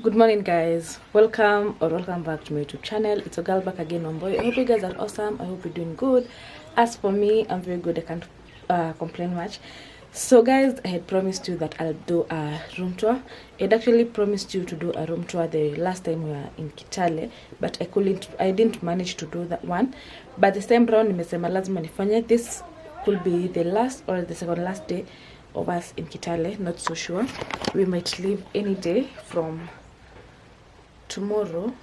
Good morning, guys. Welcome back to my YouTube channel. It's a girl back again, Wamboy. I hope you guys are awesome. I hope you're doing good. As for me, I'm very good. I can't complain much. So guys, I had promised you that I'll do a room tour. I'd actually promised you to do a room tour the last time we were in Kitale, but I didn't manage to do that one. But this time round, nimesema lazima nifanye. This could be the last or the second last day of us in Kitale. Not so sure. We might leave any day from tomorrow.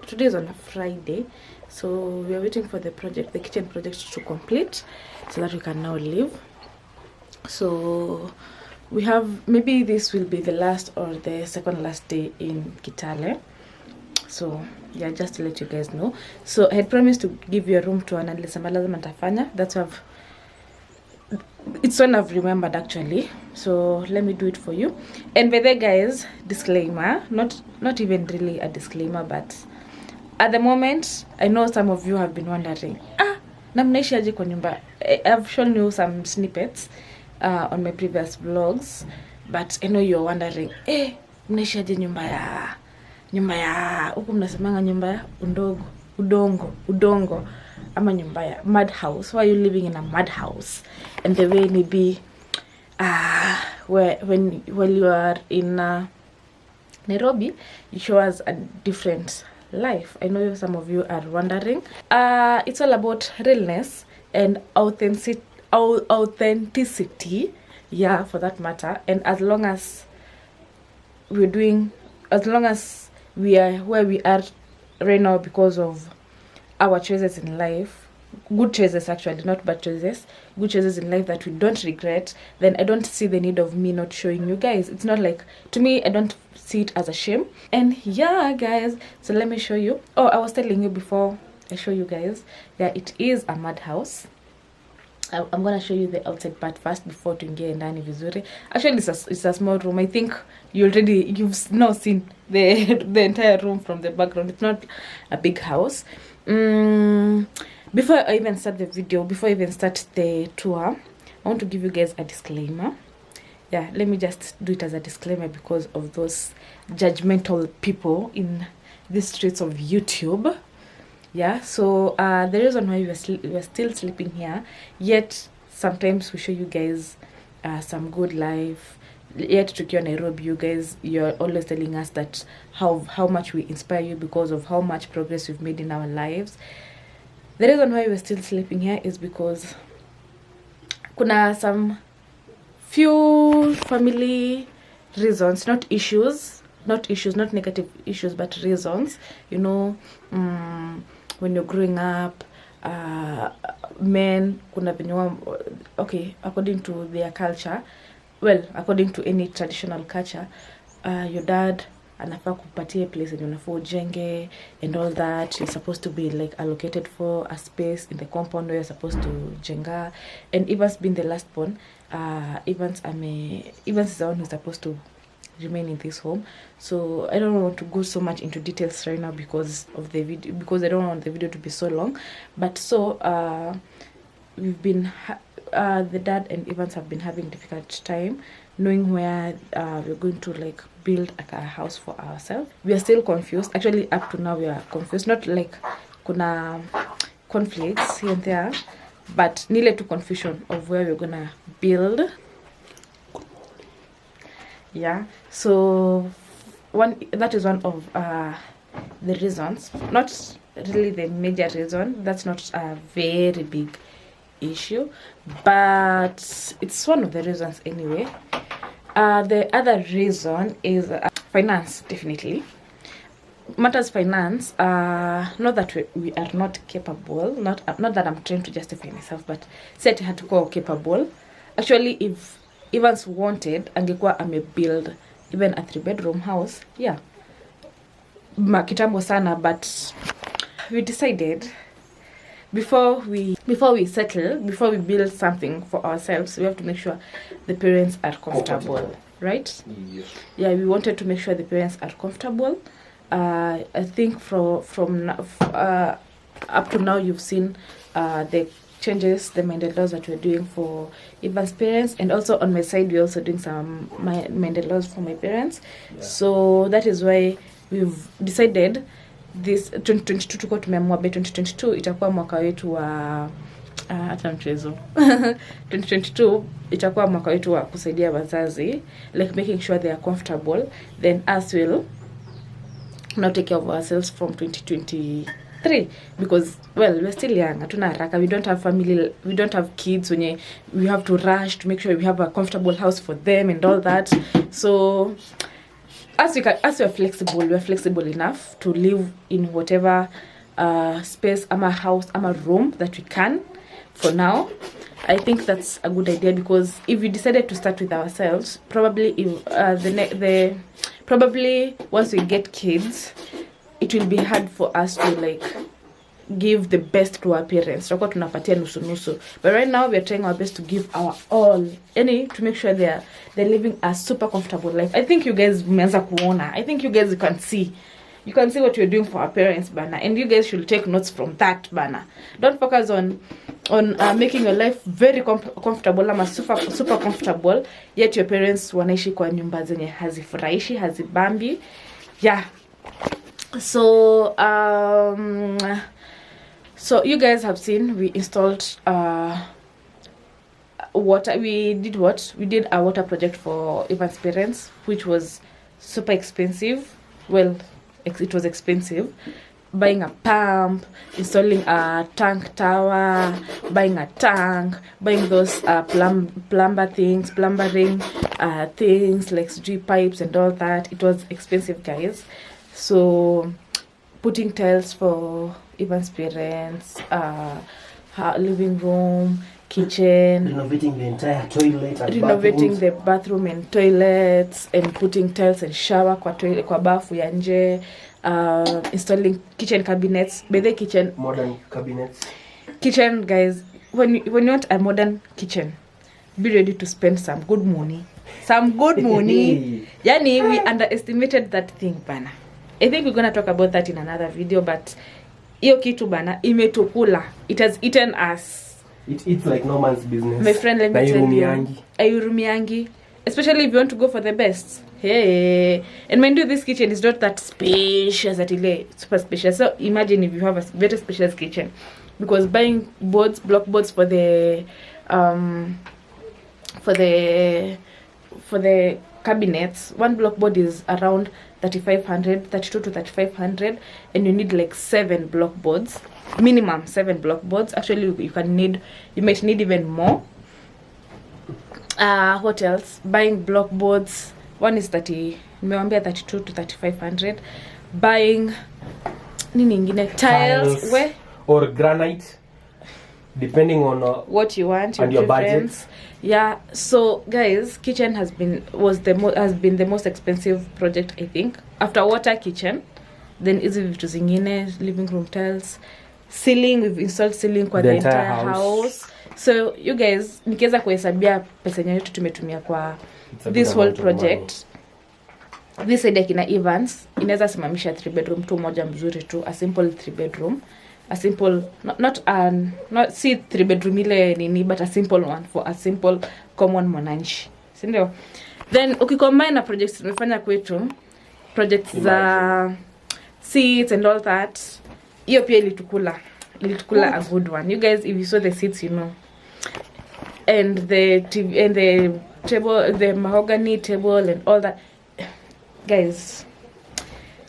Today is on a Friday, so we are waiting for the kitchen project to complete so that we can now leave. So we have, maybe this will be the last or the second last day in Kitale. So yeah, just to let you guys know. So I had promised to give you a room tour and nilisema lazima nitafanya. That's why it's one I've remembered actually, so let me do it for you. And by the guys, disclaimer, not even really a disclaimer, but at the moment I know some of you have been wondering, na mnaishi aje kwa nyumba. I've shown you some snippets on my previous vlogs, but I know you're wondering, mnaishi aje nyumba ya huku mnasemanga nyumba ya udongo ama nyumba ya mud house. Why are you living in a mud house? And the way maybe while you are in Nairobi, you show us a different life. I know some of you are wondering. It's all about realness and authenticity, yeah, for that matter. And as long as we are where we are right now because of our choices in life, good choices actually, not bad choices, good choices in life that we don't regret, then I don't see the need of me not showing you guys. It's not like, to me, I don't see it as a shame. And yeah, guys, so let me show you. Oh, I was telling you before I show you guys, yeah, it is a mud house. I'm gonna show you the outside part first before tuingie ndani vizuri. Actually, it's a small room. I think you've now seen the entire room from the background. It's not a big house. Before I even start the video, before I even start the tour, I want to give you guys a disclaimer. Yeah, let me just do it as a disclaimer because of those judgmental people in the streets of YouTube. Yeah, so the reason why we're still sleeping here, yet sometimes we show you guys some good life. Yet tukiwa Nairobi, you guys, you're always telling us that how much we inspire you because of how much progress we've made in our lives. The reason why we're still sleeping here is because kuna some few family reasons, not negative issues, but reasons. You know, when you're growing up, men kuna venye, okay, according to their culture, well, according to any traditional culture, your dad anafaa kupatia place yenye unafaa ujenge and all that. You're supposed to be like allocated for a space in the compound where you're supposed to jenga. And Evans being the last born, Evans is the one who's supposed to remain in this home. So I don't want to go so much into details right now because of the video, because I don't want the video to be so long. But so we've been the dad and Evans have been having difficult time knowing where we're going to like build a house for ourselves. We are still confused. Actually, up to now we are confused. Not like kuna conflicts here and there, but nile to confusion of where we're gonna build. Yeah, so that is one of the reasons. Not really the major reason. That's not a very big issue, but it's one of the reasons anyway. The other reason is finance. Definitely matters finance. Not that we are not capable, not that I'm trying to justify myself, but said I had to call capable. Actually, if Evans wanted, angekuwa build even a 3-bedroom house, yeah, kitambo sana. But we decided before we settle, before we build something for ourselves, we have to make sure the parents are comfortable, right? Yes. Yeah, we wanted to make sure the parents are comfortable. I think from up to now you've seen the changes the minded laws that we're doing for Ivan's parents, and also on my side we're also doing some minded laws for my parents. So that is why we've decided this 2022 tuko tumeamua by 2022 itakuwa mwaka wetu wa hata mchezo 2022 itakuwa mwaka wetu wa kusaidia wazazi, like making sure they are comfortable, then us will now take care of ourselves from 2023, because well, we're still young, hatuna haraka, we don't have family, we don't have kids when we have to rush to make sure we have a comfortable house for them and all that. So as we're flexible enough to live in whatever space, ama house, ama room that we can for now. I think that's a good idea, because if we decided to start with ourselves, probably if probably once we get kids, it will be hard for us to like give the best to our parents. Tutakuwa tunapatia nusu. But right now we are trying our best to give our all, to make sure they're living a super comfortable life. I think you guys mmeanza kuona. I think you guys can see. You can see what you're doing for our parents, bana, and you guys should take notes from that, bana. Don't focus on making your life very comfortable, ama super comfortable, yet your parents wanaishi kwa nyumba zenye hazifurahishi, hazibambi. Yeah. So so you guys have seen we installed water. We did a water project for Ivan's parents, which was super expensive. Well, it was expensive. Buying a pump, installing a tank tower, buying a tank, buying those plumbering things like G pipes and all that. It was expensive, guys. So putting tiles for Ivan's parents, living room, kitchen, renovating the entire toilet and renovating the bathroom and toilets, and putting tiles and shower kwa bafu ya nje, installing kitchen cabinets. By the kitchen, modern cabinets. Kitchen, guys, when you want a modern kitchen, be ready to spend some good money. Yani, we underestimated that thing, bana. I think we're gonna talk about that in another video, but iyo kitu bana imetukula. It has eaten us. It's like no man's business. My friend, let me tell you, ayurumiangi, especially if you want to go for the best. Hey, and mind you, this kitchen is not that spacious, super spacious. So imagine if you have a very spacious kitchen, because buying block boards for the cabinets, one block board is around 32 to 3500, and you need like 7 block boards, minimum 7 block boards. Actually, you might need even more. What else? Buying block boards, one is 32 to 3500. Buying tiles or granite, depending on what you want and your budget. Yeah, so guys, kitchen has been the most expensive project, I think, after water. Kitchen, then hizi vitu zingine, living room tiles, ceiling. We've installed ceiling kwa the entire house. So you guys, nikiweza kuhesabia pesa yetu tumetumia kwa this whole project, this idea kina Evans inaweza simamisha 3 bedroom tu moja mzuri tu, a simple 3 bedroom, a simple not 3 bedroom ile nini, but a simple one for a simple common mwananchi, si ndio? Then ukicombine na projects tumefanya kwetu, projects za seats and all that, hiyo pia ilitukula a good one. You guys, if you saw the seats, you know, and the TV and the table, the mahogany table and all that, guys.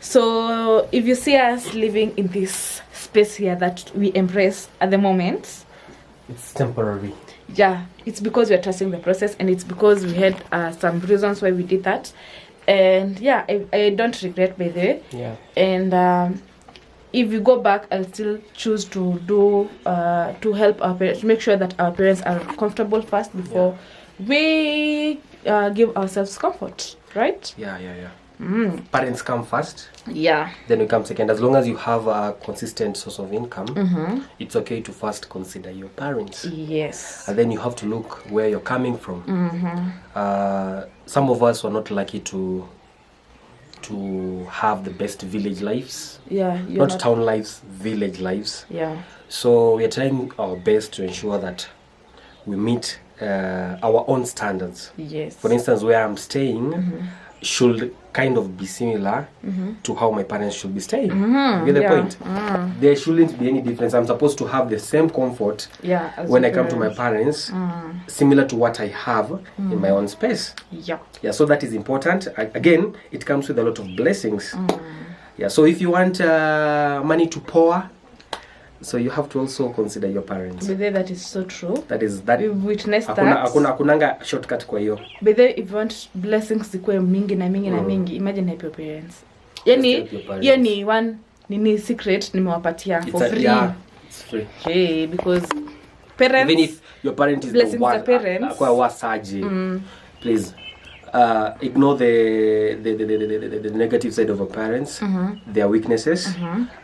So if you see us living in this space here that we embrace at the moment, it's temporary. Yeah, it's because we are trusting the process, and it's because we had some reasons why we did that. And yeah, I don't regret, by the way. Yeah. And if we go back, I'll still choose to do to help our parents, to make sure that our parents are comfortable first before we give ourselves comfort, right? Yeah. Parents come first. Yeah. Then we come second. As long as you have a consistent source of income, it's okay to first consider your parents. Yes. And then you have to look where you're coming from. Some of us were not lucky to to have the best village lives. Yeah, you're Not town lives, village lives. Yeah. So we are trying our best to ensure that we meet our own standards. Yes. For instance, where I'm staying should kind of be similar to how my parents should be staying. You get the point? There shouldn't be any difference. I'm supposed to have the same comfort as when I your come to my parents, similar to what I have in my own space. Yeah. Yeah, so that is important. Again, it comes with a lot of blessings. Yeah, so if you want money to pour, so you have to also consider your parents. But that is so true. That We've witnessed that. Hakunanga shortcut kwa hiyo. But then if you want blessings zikuwe mingi na mingi, imagine help your parents. Yani one nini secret nimewapatia for free. Yeah, it's free. Hey, because parents, even if your parent is blessings the one, the parents, kwa wasaji, please ignore the negative side of our parents, their weaknesses,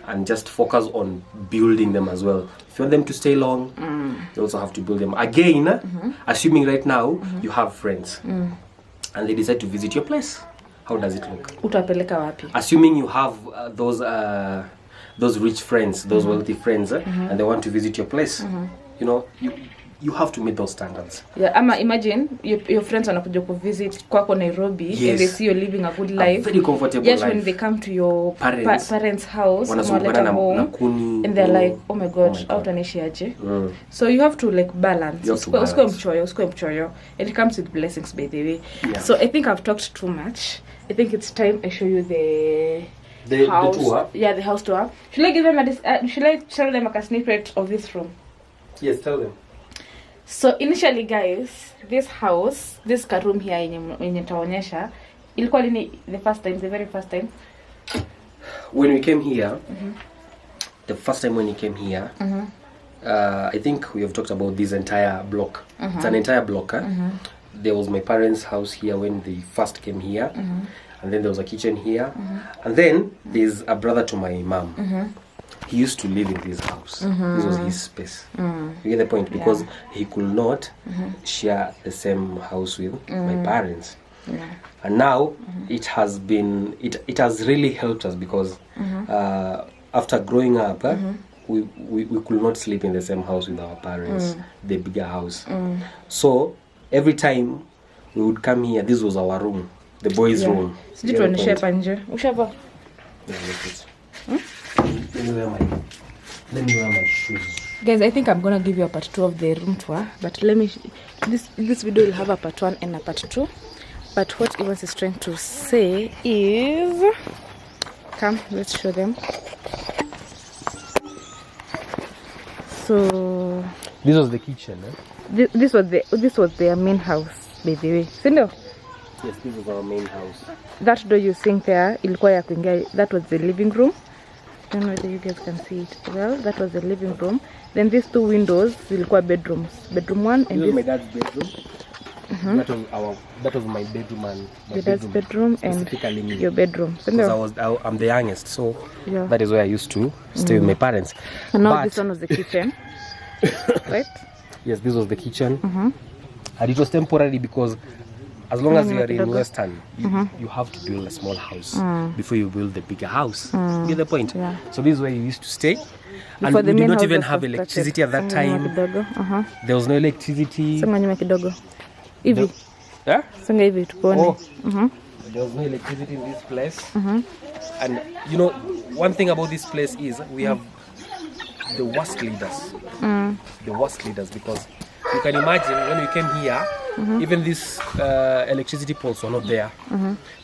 and just focus on building them as well. If you want them to stay long, you also have to build them. Again, assuming right now you have friends and they decide to visit your place, how does it look? Utapeleka wapi? Assuming you have those rich friends, those wealthy friends, and they want to visit your place, you know, you have to meet those standards. Yeah, ama imagine your friends wanakuja ku visit kwako Nairobi, yes, and they see you're living a good life, a very comfortable yet life. When they come to your parents house, wanasumbuana na kuni, and they're like, oh my god, out anaishi aje. So you have to like balance. Usikwe mchoyo. And it comes with blessings, by the way. Yeah. So I think I've talked too much. I think it's time I show you the house. The tour. Yeah, the house tour. Should I give them should I tell them a snippet of this room? Yes, tell them. So initially, guys, this house, this room here yenye taonyesha, ilikuwa lini the very first time? When we came here, the first time when you came here, I think we have talked about this entire block. It's an entire block. There was my parents' house here when they first came here, and then there was a kitchen here, and then there's a brother to my mom. He used to live in this house. This was his space. You get the point? Because he could not share the same house with my parents. And now it has been, it has really helped us because after growing up, we could not sleep in the same house with our parents, the bigger house. So every time we would come here, this was our room, the boys' room. You get the point? Let me wear my shoes. Guys, I think I'm gonna give you a part 2 of the room tour, but let me this video will have a part 1 and a part 2. But what Evans is trying to say is, come, let's show them. So this was the kitchen, eh? This was their main house, by the way. Sindo? Yes, this was our main house. That door you seeing there, ilikuwa ya kuingia, that was the living room. I don't know whether you guys can see it well. That was the living room. Then these 2 windows zilikuwa bedrooms. Bedroom 1 and this was my dad's bedroom. That was my bedroom and your dad's bedroom and your bedroom. Because I'm the youngest, so that is where I used to stay with my parents. And now this one was the kitchen, right? Yes, this was the kitchen, and it was temporary because as long as you are in Western, you have to build a small house before you build the bigger house. You get the point? Yeah. So this is where you used to stay. And we did not even have electricity at that time. There was no electricity. Hivi. Yeah? Songa hivi tuone. There was no electricity in this place. And you know, one thing about this place is we have the worst leaders. The worst leaders, because you can imagine when we came here, even these electricity poles were not there.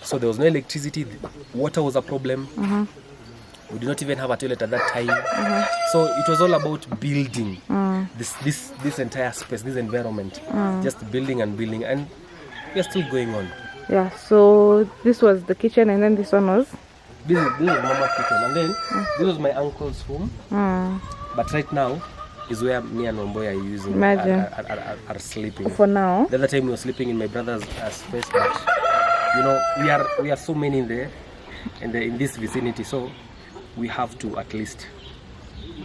So there was no electricity. Water was a problem. We did not even have a toilet at that time. So it was all about building this entire space, this environment. Just building and building, and we are still going on. Yeah, so this was the kitchen, and then this one was? This is Mama's kitchen, and then this was my uncle's room. But right now is where me and Omboy are using, are sleeping. For now. The other time we were sleeping in my brother's space, but you know, we are so many in this vicinity, so we have to at least.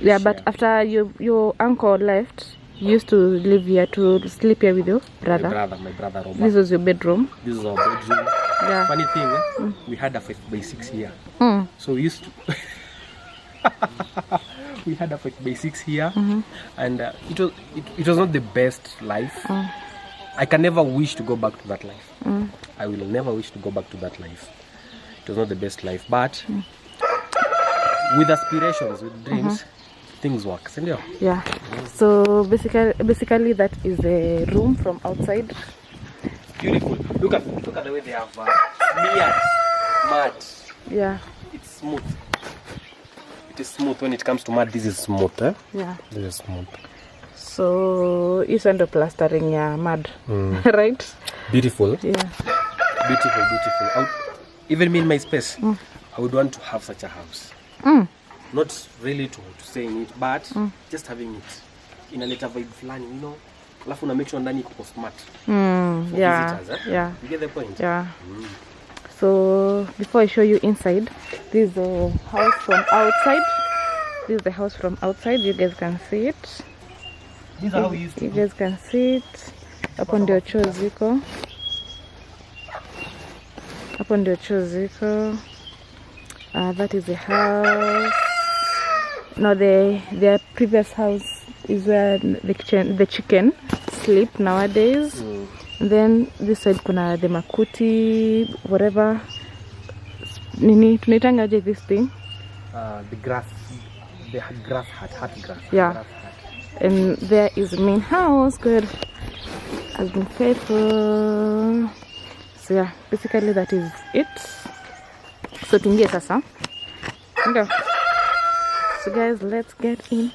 Yeah, share. But after your uncle left, you used to live here to sleep here with your brother. My brother Robert. This was your bedroom. This is our bedroom. Yeah. Funny thing, we had a 5x6 here. So we used to we had a 5x6 here, and it was not the best life. I can never wish to go back to that life. I will never wish to go back to that life. It was not the best life, but with aspirations, with dreams, things work. Yeah. So basically that is the room from outside. Beautiful. Look at the way they have smeared mud. Yeah. It's smooth. It is smooth. When it comes to mud, this is smooth. Eh? Yeah. This is smooth. So you send a plastering your mud, right? Beautiful. Yeah. Beautiful. Even me in my space, I would want to have such a house. Not really to stay in it, but just having it. Inaleta vibe fulani, you know. Alafu na make sure ndani iko smart. For Yeah. visitors, eh? Yeah. You get the point? Yeah. So before I show you inside, this is the house from outside. This is the house from outside. You guys can see it. This is how we used to You do. guys can see it. Hapo ndio choo ziko. Hapo ndio choo ziko. That is the house. No, their previous house is where the chicken sleep nowadays. Then this side kuna the makuti, whatever. Nini tunaitangaje this thing? The grass hut grass. Yeah. Grass hut. And there is the main house. God has been faithful. So yeah, basically that is it. So tuingie sasa. Ndio. So guys, let's get in.